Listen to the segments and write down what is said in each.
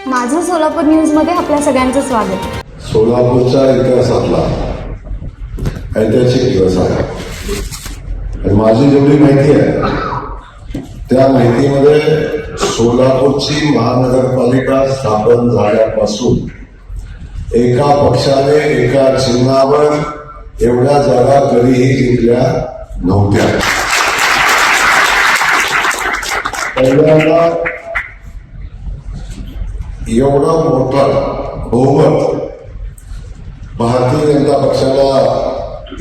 माझं सोलापूर न्यूजमध्ये आपल्या सगळ्यांचं स्वागत. सोलापूरच्या इतिहासातला ऐतिहासिक दिवस आहे आणि माझी जेवढी माहिती आहे त्या माहितीमध्ये सोलापूरची महानगरपालिका स्थापन झाल्यापासून एका पक्षाने एका चिन्हावर एवढ्या जागा कधीही जिंकल्या नव्हत्या. पहिल्यांदा एवढा मोठा बहुमत भारतीय जनता पक्षाला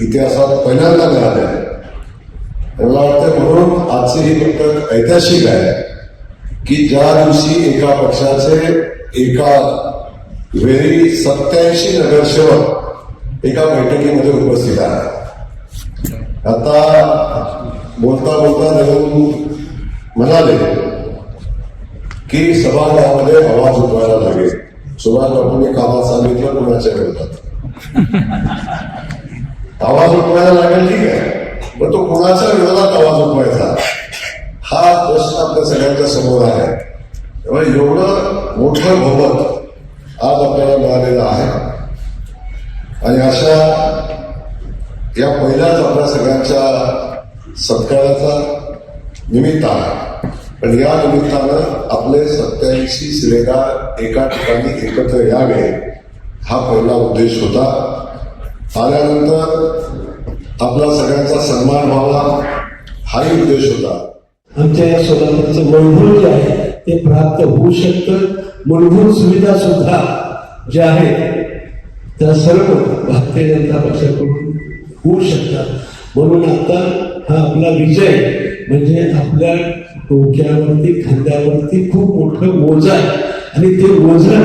इतिहासात पहिल्यांदा मिळाले. मला वाटतं म्हणून आजची ही पद्धत ऐतिहासिक आहे की ज्या दिवशी एका पक्षाचे एका वेळी 87 नगरसेवक एका बैठकीमध्ये उपस्थित आहे. आता बोलता बोलता नेहरू म्हणाले की सभागृहामध्ये आवाज उठवायला लागेल. सुभाष बाबूंनी कामात सांगितलं कोणाच्या विरोधात आवाज उठवायला लागेल, ठीक आहे, पण तो कोणाच्या विरोधात आवाज उठवायचा हा प्रश्न आपल्या सगळ्यांच्या समोर आहे. त्यामुळे एवढं मोठं बहुमत आज आपल्याला मिळालेलं आहे आणि अशा या पहिल्याच आपल्या सगळ्यांच्या सत्काराचा निमित्त आहे. पण या निमित्तानं आपले 87 शिलेदार एका ठिकाणी एकत्र यावे हा पहिला उद्देश होता. आल्यानंतर आपला सगळ्यांचा सन्मान व्हावा हाही उद्देश होता. आमच्या या सोलापूरचं मूलभूत जे आहे ते प्राप्त होऊ शकतं. मूलभूत सुविधा सुद्धा ज्या आहेत त्या सर्व भारतीय जनता पक्षाकडून होऊ शकतात. म्हणून आता हा आपला विजय म्हणजे आपल्या डोक्यावरती खांद्यावरती खूप मोठं ओझं आहे आणि ते ओझं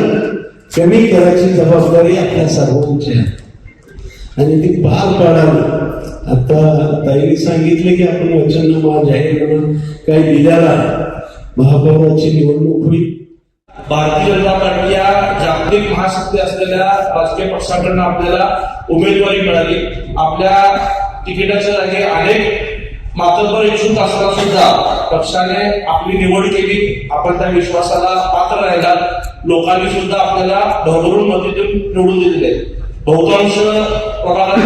कमी करायची जबाबदारी आपल्या सर्वांची आहे आणि ती पार पाडावी. आता ताईने सांगितले की आपण वचननामा जाहीर म्हणून काही दिल्याला महापौराची निवडणूक होईल. भारतीय जनता पार्टी या जागतिक महाशक्ती असलेल्या राजकीय पक्षाकडून आपल्याला उमेदवारी मिळाली. आपल्या तिकिटाच्या जागी अनेक मातब्बर इच्छुक असताना सुद्धा पक्षाने आपली निवड केली. आपण त्या विश्वासाला पात्र राहिला. लोकांनी सुद्धा आपल्याला भरभरून मतीतून निवडून दिलेले. बहुतांश प्रभागात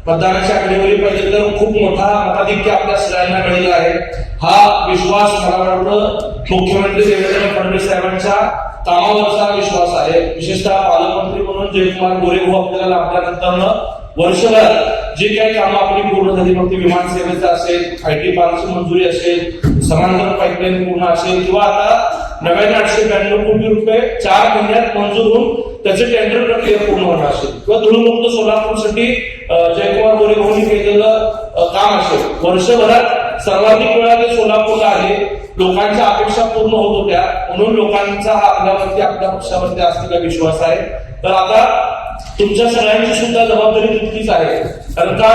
मतदानाची आकडेवारी पाहिजे तर खूप मोठा मताधिक्य आपल्या सगळ्यांना मिळाला आहे. हा विश्वास मला वाटतं मुख्यमंत्री देवेंद्र फडणवीस साहेबांच्या कामावरचा विश्वास आहे. विशेषतः पालकमंत्री म्हणून जयकुमार गोरे भाऊ आपल्याला लाभल्यानंतर वर्षभर जे काही कामं आपली पूर्ण झाली, मग ते विमान सेवेचं असेल, IT पार्कची मंजुरी असेल, समांतर पाईपलाईन पूर्ण असेल किंवा आता नव्याने 892 कोटी रुपये 4 महिन्यात मंजूर होऊन त्याचे टेंडर प्रक्रिया पूर्ण होणार असेल किंवा धुळमुक्त सोलापूरसाठी जयकुमार गोरे भाऊंनी केलेलं काम असेल. वर्षभरात सर्वाधिक वेळा ते सोलापूरला आले. लोकांच्या अपेक्षा पूर्ण होत होत्या म्हणून लोकांचा हा आपल्यावरती आपल्या पक्षावरती असलेला विश्वास आहे. तर आता तुमच्या सगळ्यांची सुद्धा जबाबदारी तितकीच आहे. कारण का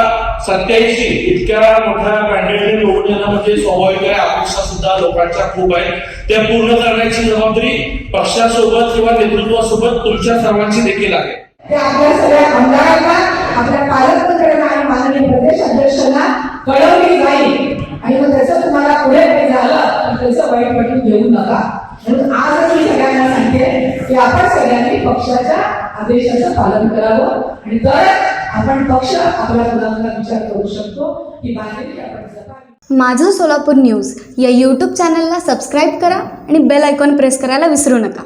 87 इतक्या मोठ्या मॅन्डेटने निवडून येणं म्हणजे स्वाभाविक आहे. अपेक्षा सुद्धा लोकांच्या खूप आहेत. त्या पूर्ण करण्याची जबाबदारी पक्षासोबत किंवा नेतृत्वासोबत तुमच्या सर्वांची देखील आहे. ते आपल्या सगळ्या आमदारांना, आपल्या पालकमंत्र्यांना आणि माननीय प्रदेश अध्यक्षांना कळवली जाईल आणि मग त्याचं तुम्हाला पुढे काही झालं त्याचं वाईट वाटून घेऊ नका. म्हणून आज मी सगळ्यांना सांगते की आपण सगळ्यांनी पक्षाच्या आदेशाचं पालन करावं आणि तर आपण पक्ष आपल्या मुलांना विचार करू शकतो की बाहेर आपण. माझं सोलापूर न्यूज या यूट्यूब चॅनलला सबस्क्राईब करा आणि बेल आयकॉन प्रेस करायला विसरू नका.